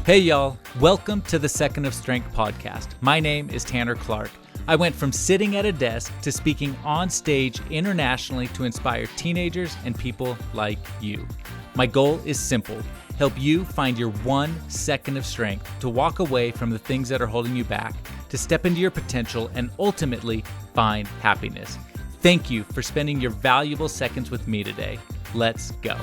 Hey y'all, welcome to the Second of Strength podcast. My name is Tanner Clark. I went from sitting at a desk to speaking on stage internationally to inspire teenagers and people like you. My goal is simple: help you find your 1 second of strength to walk away from the things that are holding you back, to step into your potential, and ultimately find happiness. Thank you for spending your valuable seconds with me today. Let's go.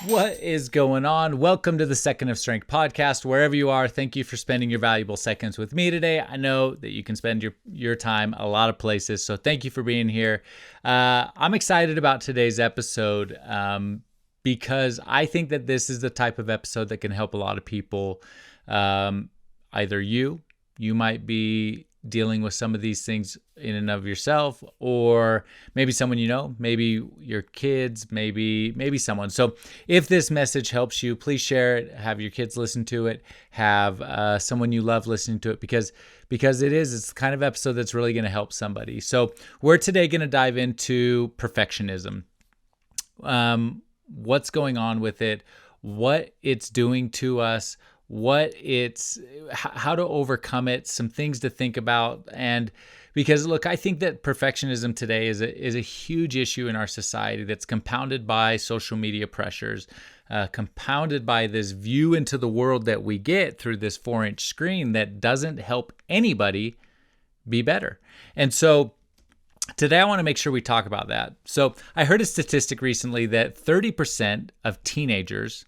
What is going on? Welcome to the Second of Strength podcast. Wherever you are, thank you for spending your valuable seconds with me today. I know that you can spend your time a lot of places, so thank you for being here. I'm excited about today's episode because I think that this is the type of episode that can help a lot of people. Either you might be dealing with some of these things in and of yourself, or maybe someone you know, maybe your kids, maybe someone. So if this message helps you, please share it, have your kids listen to it, have someone you love listening to it, because it's the kind of episode that's really going to help somebody. So we're today going to dive into perfectionism, what's going on with it, what it's doing to us, how to overcome it, some things to think about. And because look, I think that perfectionism today is a huge issue in our society that's compounded by social media pressures, compounded by this view into the world that we get through this 4-inch screen that doesn't help anybody be better. And so today I want to make sure we talk about that. So I heard a statistic recently that 30% of teenagers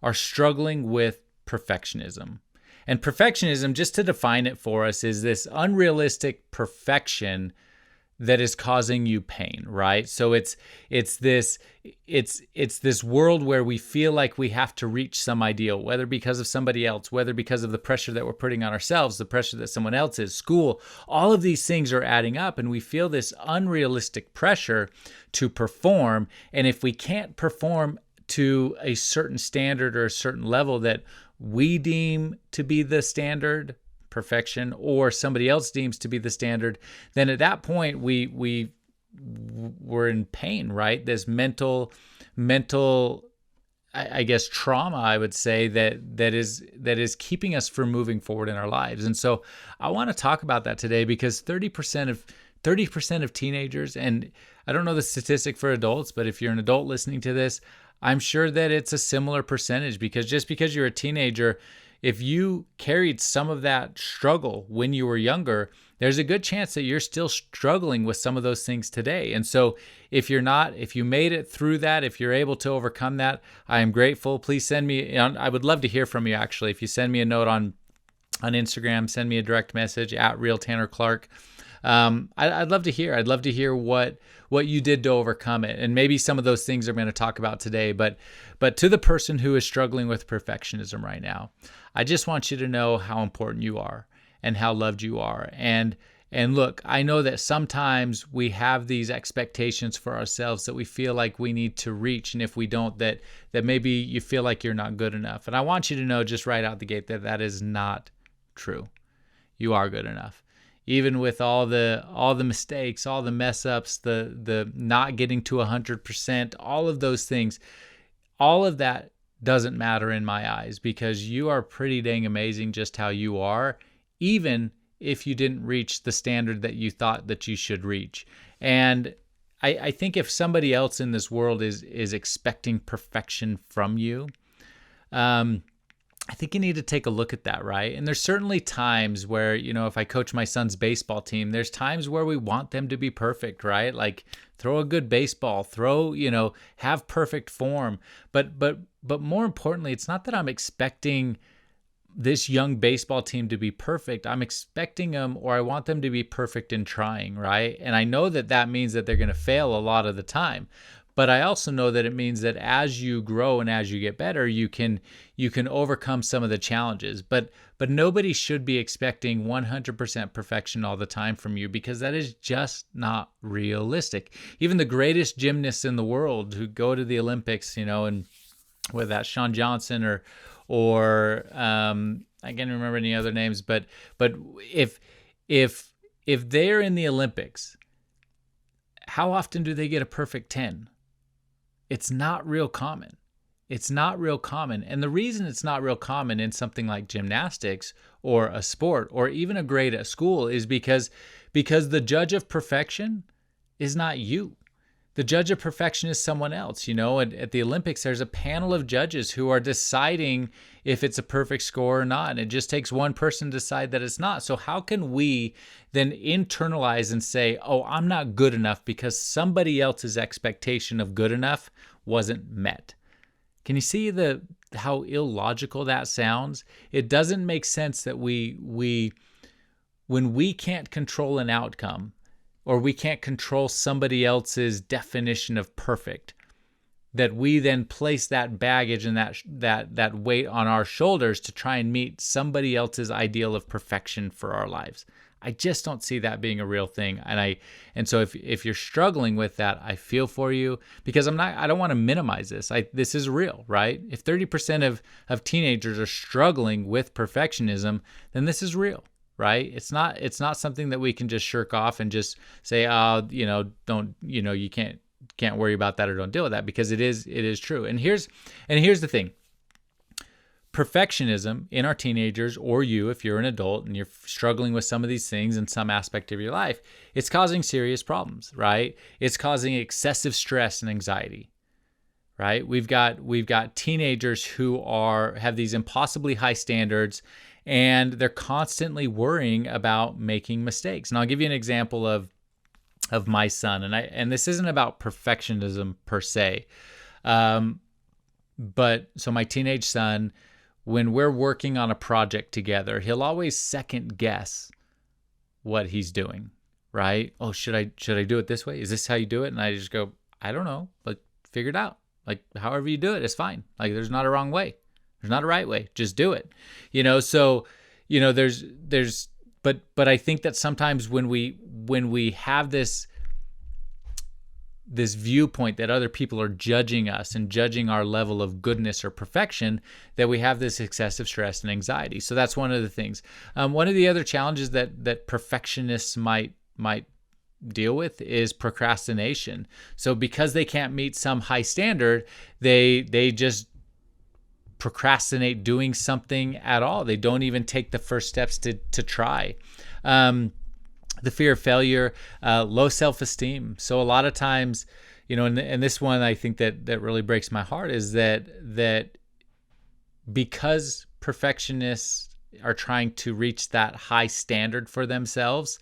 are struggling with perfectionism. And perfectionism, just to define it for us, is this unrealistic perfection that is causing you pain, right? So it's this world where we feel like we have to reach some ideal, whether because of somebody else, whether because of the pressure that we're putting on ourselves, the pressure that someone else is, school, all of these things are adding up, and we feel this unrealistic pressure to perform. And if we can't perform to a certain standard or a certain level that we deem to be the standard, perfection, or somebody else deems to be the standard, then at that point we're in pain, right? This mental, I guess, trauma, I would say, that is keeping us from moving forward in our lives. And so I want to talk about that today, because 30% of teenagers, and I don't know the statistic for adults, but if you're an adult listening to this, I'm sure that it's a similar percentage, because just because you're a teenager, if you carried some of that struggle when you were younger, there's a good chance that you're still struggling with some of those things today. And so if you made it through that, if you're able to overcome that, I am grateful. Please send me, I would love to hear from you, actually. If you send me a note on Instagram, send me a direct message at @RealTannerClark. I'd love to hear. I'd love to hear what you did to overcome it. And maybe some of those things I'm going to talk about today. But to the person who is struggling with perfectionism right now, I just want you to know how important you are and how loved you are. And look, I know that sometimes we have these expectations for ourselves that we feel like we need to reach. And if we don't, that maybe you feel like you're not good enough. And I want you to know just right out the gate that is not true. You are good enough. Even with all the mistakes, all the mess ups, the not getting to 100%, all of those things, all of that doesn't matter in my eyes, because you are pretty dang amazing just how you are, even if you didn't reach the standard that you thought that you should reach. And I think if somebody else in this world is expecting perfection from you, I think you need to take a look at that, right? And there's certainly times where, if I coach my son's baseball team, there's times where we want them to be perfect, right? Like throw a good baseball, have perfect form. But more importantly, it's not that I'm expecting this young baseball team to be perfect. I'm expecting them, or I want them to be perfect in trying, right? And I know that means that they're going to fail a lot of the time. But I also know that it means that as you grow and as you get better, you can overcome some of the challenges. But nobody should be expecting 100% perfection all the time from you, because that is just not realistic. Even the greatest gymnasts in the world who go to the Olympics, and whether that's Shawn Johnson or I can't remember any other names, but if they're in the Olympics, how often do they get a perfect 10? it's not real common. It's not real common. And the reason it's not real common in something like gymnastics or a sport or even a grade at school is because the judge of perfection is not you. The judge of perfection is someone else. At the Olympics, there's a panel of judges who are deciding if it's a perfect score or not. And it just takes one person to decide that it's not. So how can we then internalize and say, oh, I'm not good enough because somebody else's expectation of good enough wasn't met? Can you see how illogical that sounds? It doesn't make sense that when we can't control an outcome, or we can't control somebody else's definition of perfect, that we then place that baggage and that weight on our shoulders to try and meet somebody else's ideal of perfection for our lives. I just don't see that being a real thing. And so if you're struggling with that, I feel for you, because I don't want to minimize this. This is real, right? If 30% of teenagers are struggling with perfectionism, then this is real. Right? It's not something that we can just shirk off and just say, you can't worry about that or don't deal with that, because it is true. And here's the thing. Perfectionism in our teenagers, or you, if you're an adult and you're struggling with some of these things in some aspect of your life, it's causing serious problems, right? It's causing excessive stress and anxiety. Right? We've got teenagers who have these impossibly high standards, and they're constantly worrying about making mistakes. And I'll give you an example of my son, and this isn't about perfectionism per se, but so my teenage son, when we're working on a project together, he'll always second guess what he's doing. Right? Oh, should I do it this way? Is this how you do it? And I just go, I don't know, but figure it out. Like, however you do it, it's fine. Like, there's not a wrong way. There's not a right way. Just do it. So, but I think that sometimes when we have this viewpoint that other people are judging us and judging our level of goodness or perfection, that we have this excessive stress and anxiety. So that's one of the things. One of the other challenges that perfectionists might deal with is procrastination. So because they can't meet some high standard, they just procrastinate doing something at all. They don't even take the first steps to try. The fear of failure, low self-esteem. So a lot of times, and this one I think that really breaks my heart is that because perfectionists are trying to reach that high standard for themselves,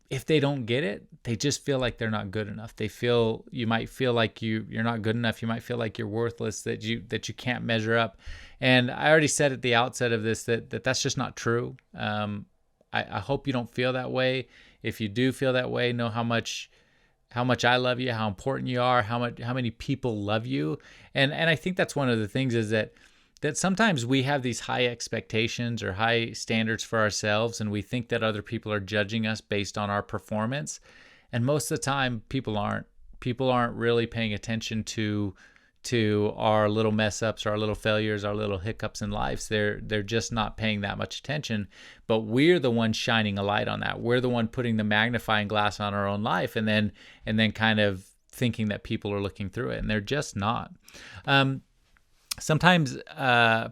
if they don't get it, they just feel like they're not good enough. You might feel like you're not good enough. You might feel like you're worthless, that you can't measure up. And I already said at the outset of this that's just not true. I hope you don't feel that way. If you do feel that way, know how much I love you, how important you are, how many people love you. And I think that's one of the things is that sometimes we have these high expectations or high standards for ourselves, and we think that other people are judging us based on our performance. And most of the time, people aren't. People aren't really paying attention to our little mess ups, our little failures, our little hiccups in life. They're just not paying that much attention. But we're the one shining a light on that. We're the one putting the magnifying glass on our own life, and then kind of thinking that people are looking through it, and they're just not. Sometimes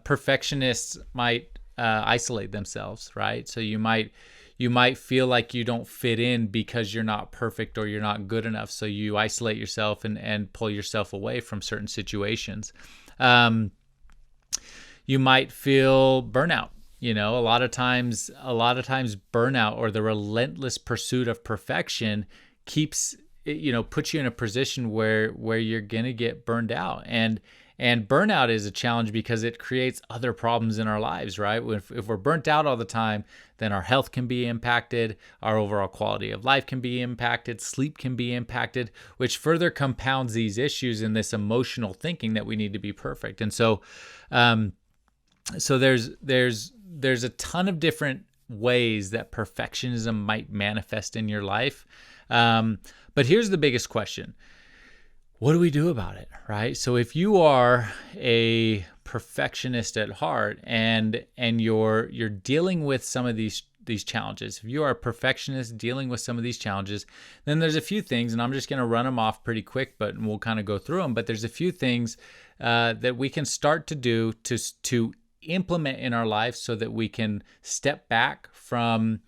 perfectionists might isolate themselves, right? So you might feel like you don't fit in because you're not perfect or you're not good enough. So you isolate yourself and pull yourself away from certain situations. You might feel burnout. A lot of times burnout or the relentless pursuit of perfection puts you in a position where you're going to get burned out. And burnout is a challenge because it creates other problems in our lives, right? If we're burnt out all the time, then our health can be impacted, our overall quality of life can be impacted, sleep can be impacted, which further compounds these issues in this emotional thinking that we need to be perfect. And so there's a ton of different ways that perfectionism might manifest in your life. But here's the biggest question. What do we do about it, right? So if you are a perfectionist at heart and you're dealing with some of these challenges, if you are a perfectionist dealing with some of these challenges, then there's a few things, and I'm just going to run them off pretty quick, but we'll kind of go through them. But there's a few things that we can start to do to implement in our life so that we can step back from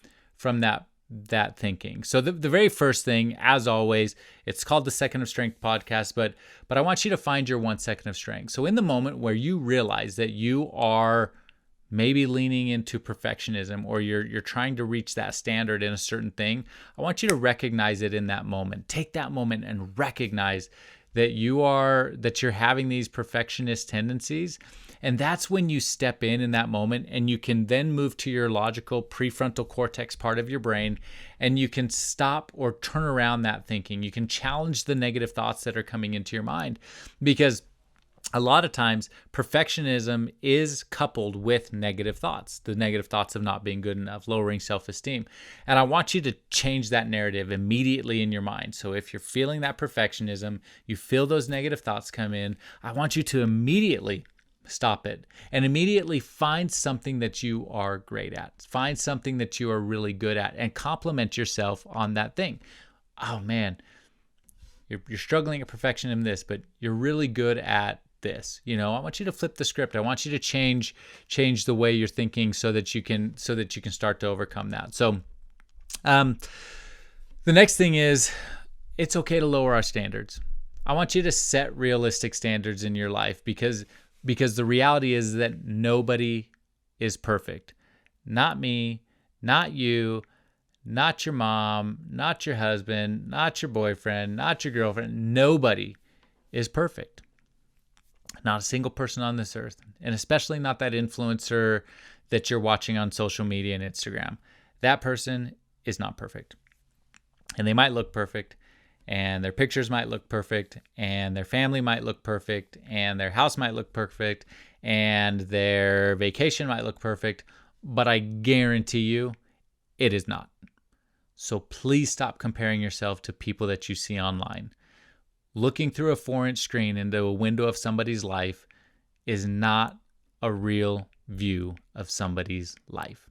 that thinking. So the very first thing, as always, it's called the Second of Strength podcast, but I want you to find your 1 second of strength. So in the moment where you realize that you are maybe leaning into perfectionism, or you're trying to reach that standard in a certain thing, I want you to recognize it in that moment. Take that moment and recognize that you're having these perfectionist tendencies. And that's when you step in that moment, and you can then move to your logical prefrontal cortex part of your brain, and you can stop or turn around that thinking. You can challenge the negative thoughts that are coming into your mind, because a lot of times perfectionism is coupled with negative thoughts, the negative thoughts of not being good enough, lowering self-esteem. And I want you to change that narrative immediately in your mind. So if you're feeling that perfectionism, you feel those negative thoughts come in, I want you to immediately stop it and immediately find something that you are great at. Find something that you are really good at and compliment yourself on that thing. Oh man, you're struggling at perfection in this, but you're really good at this. I want you to flip the script. I want you to change the way you're thinking so that you can start to overcome that. So the next thing is, it's okay to lower our standards. I want you to set realistic standards in your life, because the reality is that nobody is perfect. Not me, not you, not your mom, not your husband, not your boyfriend, not your girlfriend. Nobody is perfect. Not a single person on this earth, and especially not that influencer that you're watching on social media and Instagram. That person is not perfect. And they might look perfect, and their pictures might look perfect, and their family might look perfect, and their house might look perfect, and their vacation might look perfect, but I guarantee you it is not. So please stop comparing yourself to people that you see online. Looking through a 4-inch screen into a window of somebody's life is not a real view of somebody's life.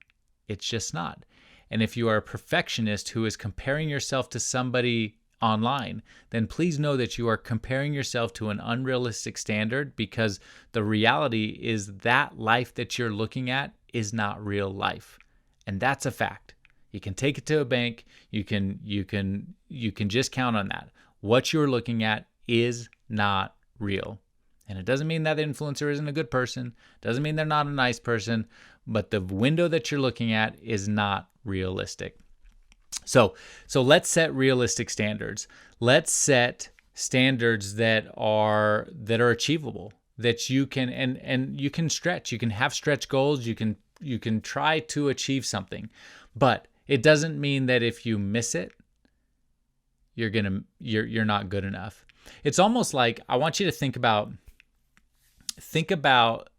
It's just not. And if you are a perfectionist who is comparing yourself to somebody online, then please know that you are comparing yourself to an unrealistic standard, because the reality is that life that you're looking at is not real life. And that's a fact. You can take it to a bank. You can just count on that. What you're looking at is not real. And it doesn't mean that influencer isn't a good person. Doesn't mean they're not a nice person, but the window that you're looking at is not realistic. So let's set realistic standards. Let's set standards that are achievable, that you can and you can stretch. You can have stretch goals. You can try to achieve something, but it doesn't mean that if you miss it, you're not good enough. It's almost like, I want you to think about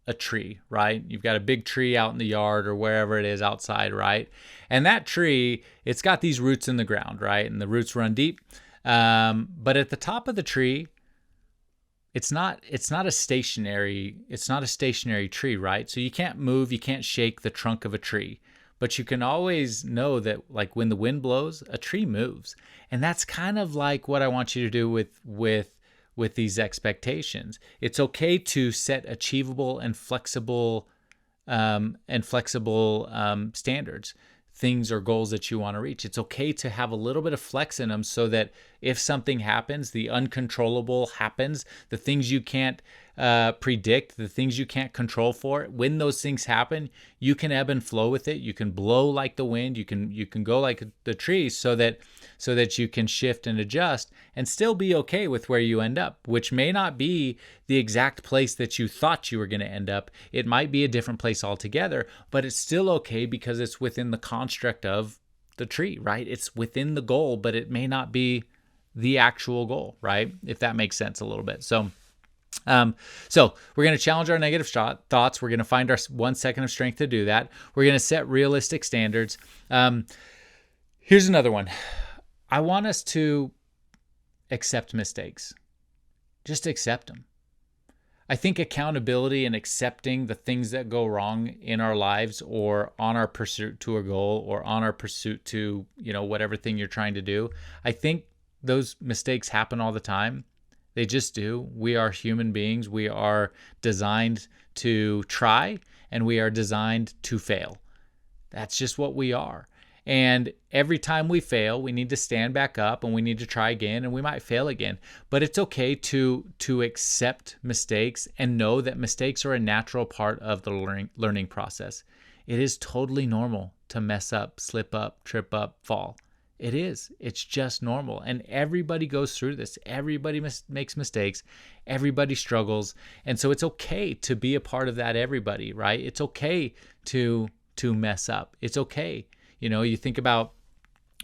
a tree, right? You've got a big tree out in the yard or wherever it is outside, right? And that tree, it's got these roots in the ground, right? And the roots run deep. But at the top of the tree, it's not a stationary tree, right? So you can't move, you can't shake the trunk of a tree. But you can always know that, like, when the wind blows, a tree moves. And that's kind of like what I want you to do with these expectations. It's okay to set achievable and flexible standards, things or goals that you want to reach. It's okay to have a little bit of flex in them, so that if something happens, the uncontrollable happens, the things you can't predict, the things you can't control for, when those things happen, you can ebb and flow with it. You can blow like the wind. You can go like the trees, so that you can shift and adjust and still be okay with where you end up, which may not be the exact place that you thought you were going to end up. It might be a different place altogether, but it's still okay, because it's within the construct of the tree, right? It's within the goal, but it may not be the actual goal, right? If that makes sense a little bit. So we're going to challenge our negative thoughts. We're going to find our 1 second of strength to do that. We're going to set realistic standards. Here's another one. I want us to accept mistakes. Just accept them. I think accountability and accepting the things that go wrong in our lives or on our pursuit to a goal or on our pursuit to, whatever thing you're trying to do. I think those mistakes happen all the time. They just do. We are human beings. We are designed to try and we are designed to fail. That's just what we are. And every time we fail, we need to stand back up and we need to try again, and we might fail again. But it's okay to accept mistakes and know that mistakes are a natural part of the learning process. It is totally normal to mess up, slip up, trip up, fall. It is. It's just normal. And everybody goes through this. Everybody makes mistakes. Everybody struggles. And so it's okay to be a part of that everybody, right? It's okay to mess up. It's okay. You think about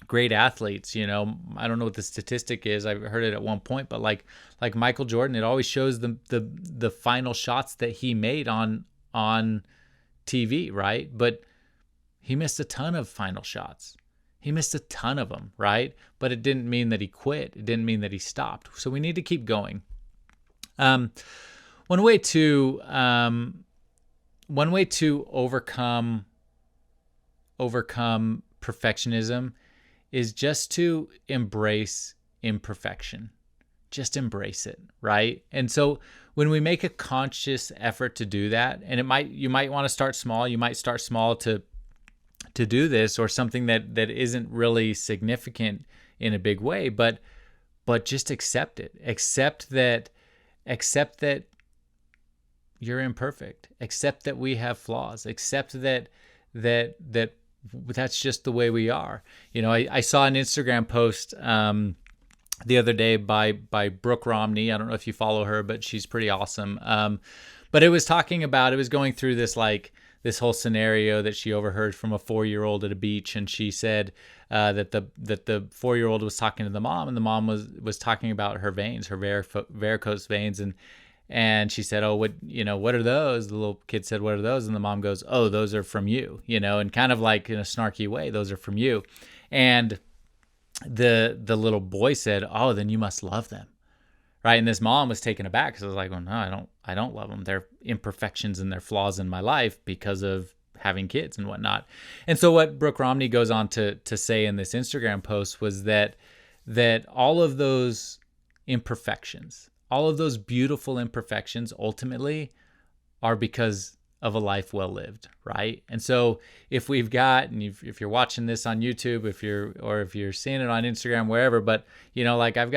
great athletes, I don't know what the statistic is. I've heard it at one point, but like Michael Jordan, it always shows the final shots that he made on TV, right? But he missed a ton of final shots. He missed a ton of them, right? But it didn't mean that he quit. It didn't mean that he stopped. So we need to keep going. One way to overcome perfectionism is just to embrace imperfection. Just embrace it, right? And so when we make a conscious effort to do that, and you might want to start small. You might start small to do this, or something that isn't really significant in a big way, but just accept it. Accept that you're imperfect. Accept that we have flaws. Accept that that's just the way we are. I saw an Instagram post the other day by Brooke Romney. I don't know if you follow her, but she's pretty awesome. But it was going through this whole scenario that she overheard from a 4-year-old at a beach, and she said that the 4-year-old was talking to the mom, and the mom was talking about her veins, her varicose veins, and she said, "Oh, what are those?" The little kid said, "What are those?" And the mom goes, "Oh, those are from you," and kind of like in a snarky way, "Those are from you." And the little boy said, "Oh, then you must love them." Right? And this mom was taken aback because I was like, "Well, no, I don't love them. They're imperfections and they're flaws in my life because of having kids and whatnot." And so what Brooke Romney goes on to say in this Instagram post was that all of those imperfections, all of those beautiful imperfections ultimately are because of a life well lived, right? And so if we've got, and if you're watching this on YouTube, if you're seeing it on Instagram, wherever, but I've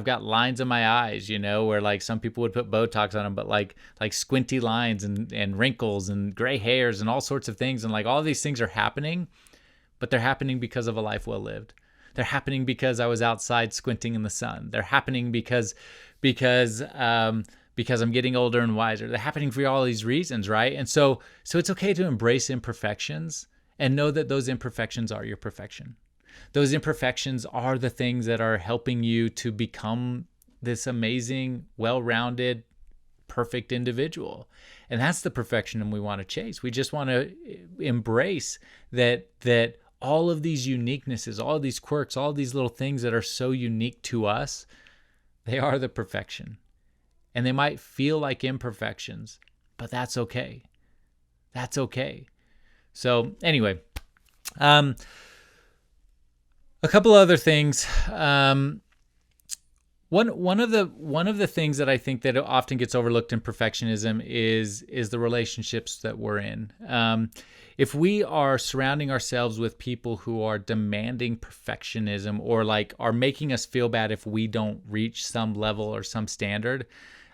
got lines in my eyes, where like some people would put Botox on them, but like squinty lines and wrinkles and gray hairs and all sorts of things, and like all these things are happening, but they're happening because of a life well lived. They're happening because I was outside squinting in the sun. They're happening because I'm getting older and wiser. They're happening for all these reasons, right? And so it's okay to embrace imperfections and know that those imperfections are your perfection. Those imperfections are the things that are helping you to become this amazing, well-rounded, perfect individual. And that's the perfection we want to chase. We just want to embrace that all of these uniquenesses, all of these quirks, all of these little things that are so unique to us, they are the perfection. And they might feel like imperfections, but that's okay. That's okay. So anyway, a couple other things. One of the things that I think that often gets overlooked in perfectionism is the relationships that we're in. If we are surrounding ourselves with people who are demanding perfectionism or like are making us feel bad if we don't reach some level or some standard,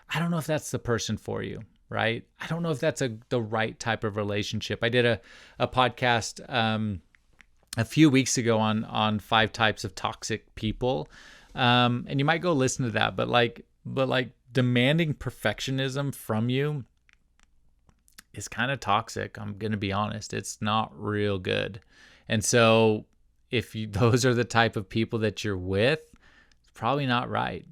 I don't know if that's the person for you, right? I don't know if that's the right type of relationship. I did a podcast a few weeks ago on 5 types of toxic people. And you might go listen to that, but like demanding perfectionism from you is kind of toxic. I'm going to be honest. It's not real good. And so if those are the type of people that you're with, it's probably not right.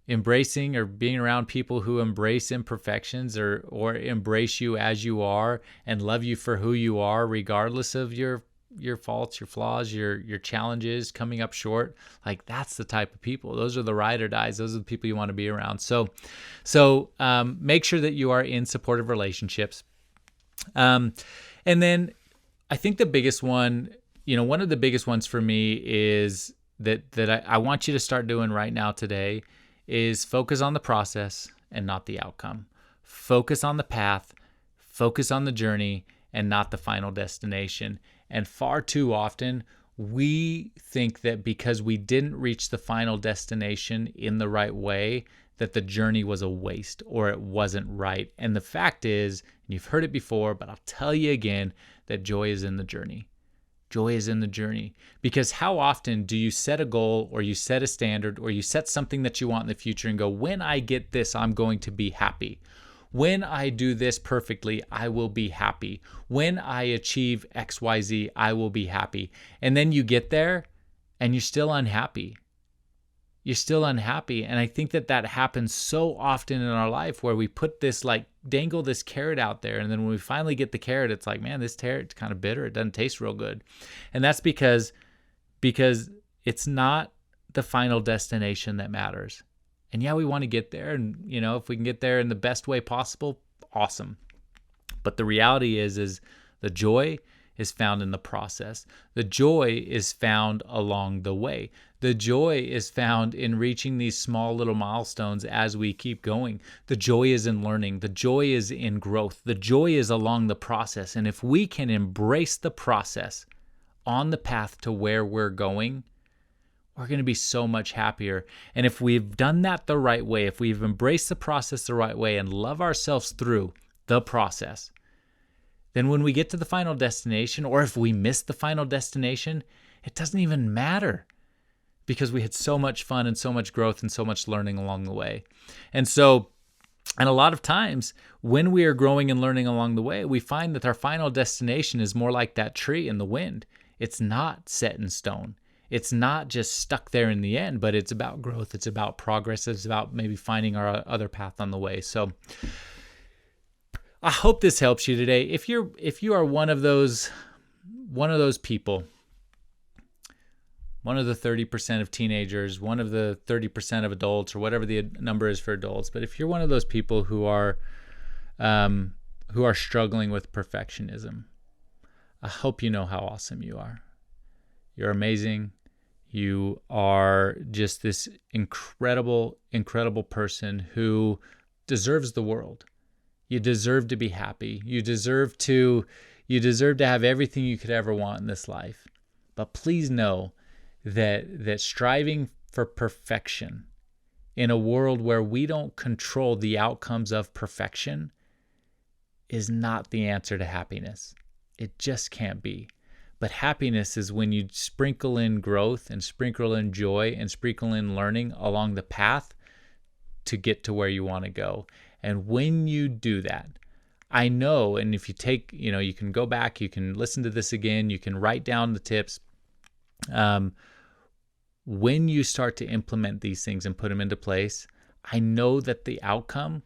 Embracing or being around people who embrace imperfections or embrace you as you are and love you for who you are, regardless of your your faults, your flaws, your challenges, coming up short. Like, that's the type of people. Those are the ride or dies. Those are the people you want to be around. So make sure that you are in supportive relationships. And then I think the biggest one, one of the biggest ones for me is that I want you to start doing right now today is focus on the process and not the outcome. Focus on the path, focus on the journey, and not the final destination. And far too often, we think that because we didn't reach the final destination in the right way, that the journey was a waste or it wasn't right. And the fact is, and you've heard it before, but I'll tell you again, that joy is in the journey. Joy is in the journey. Because how often do you set a goal or you set a standard or you set something that you want in the future and go, when I get this, I'm going to be happy. When I do this perfectly, I will be happy. When I achieve XYZ, I will be happy. And then you get there and you're still unhappy. You're still unhappy. And I think that happens so often in our life where we put this, dangle this carrot out there. And then when we finally get the carrot, it's like, man, this carrot's kind of bitter. It doesn't taste real good. And that's because it's not the final destination that matters. And yeah, we want to get there. And, if we can get there in the best way possible, awesome. But the reality is the joy is found in the process. The joy is found along the way. The joy is found in reaching these small little milestones as we keep going. The joy is in learning. The joy is in growth. The joy is along the process. And if we can embrace the process on the path to where we're going, we're going to be so much happier. And if we've done that the right way, if we've embraced the process the right way and love ourselves through the process, then when we get to the final destination, or if we miss the final destination, it doesn't even matter because we had so much fun and so much growth and so much learning along the way. And a lot of times when we are growing and learning along the way, we find that our final destination is more like that tree in the wind. It's not set in stone. It's not just stuck there in the end, but it's about growth. It's about progress. It's about maybe finding our other path on the way. So I hope this helps you today. If you are one of those people, one of the 30% of teenagers, one of the 30% of adults, or whatever the number is for adults, but if you're one of those people who are struggling with perfectionism, I hope you know how awesome you are. You're amazing. You are just this incredible, incredible person who deserves the world. You deserve to be happy. You deserve to have everything you could ever want in this life. But please know that striving for perfection in a world where we don't control the outcomes of perfection is not the answer to happiness. It just can't be. But happiness is when you sprinkle in growth and sprinkle in joy and sprinkle in learning along the path to get to where you want to go. And when you do that, I know, and if you take, you can go back, you can listen to this again, you can write down the tips. When you start to implement these things and put them into place, I know that the outcome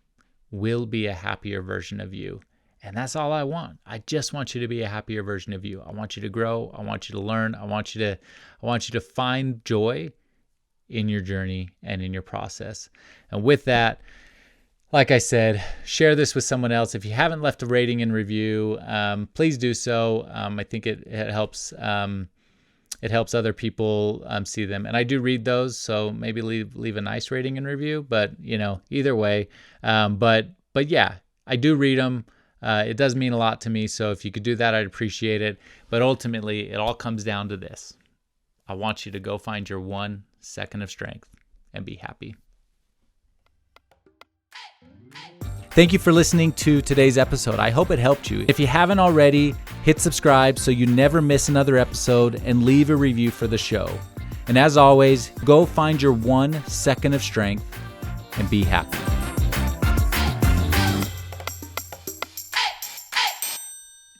will be a happier version of you. And that's all I want. I just want you to be a happier version of you. I want you to grow. I want you to learn. I want you to find joy in your journey and in your process. And with that, like I said, share this with someone else. If you haven't left a rating and review, please do so. I think it helps. It helps other people see them, and I do read those. So maybe leave a nice rating and review. But either way, but yeah, I do read them. It does mean a lot to me. So if you could do that, I'd appreciate it. But ultimately, it all comes down to this. I want you to go find your 1 second of strength and be happy. Thank you for listening to today's episode. I hope it helped you. If you haven't already, hit subscribe so you never miss another episode, and leave a review for the show. And as always, go find your 1 second of strength and be happy.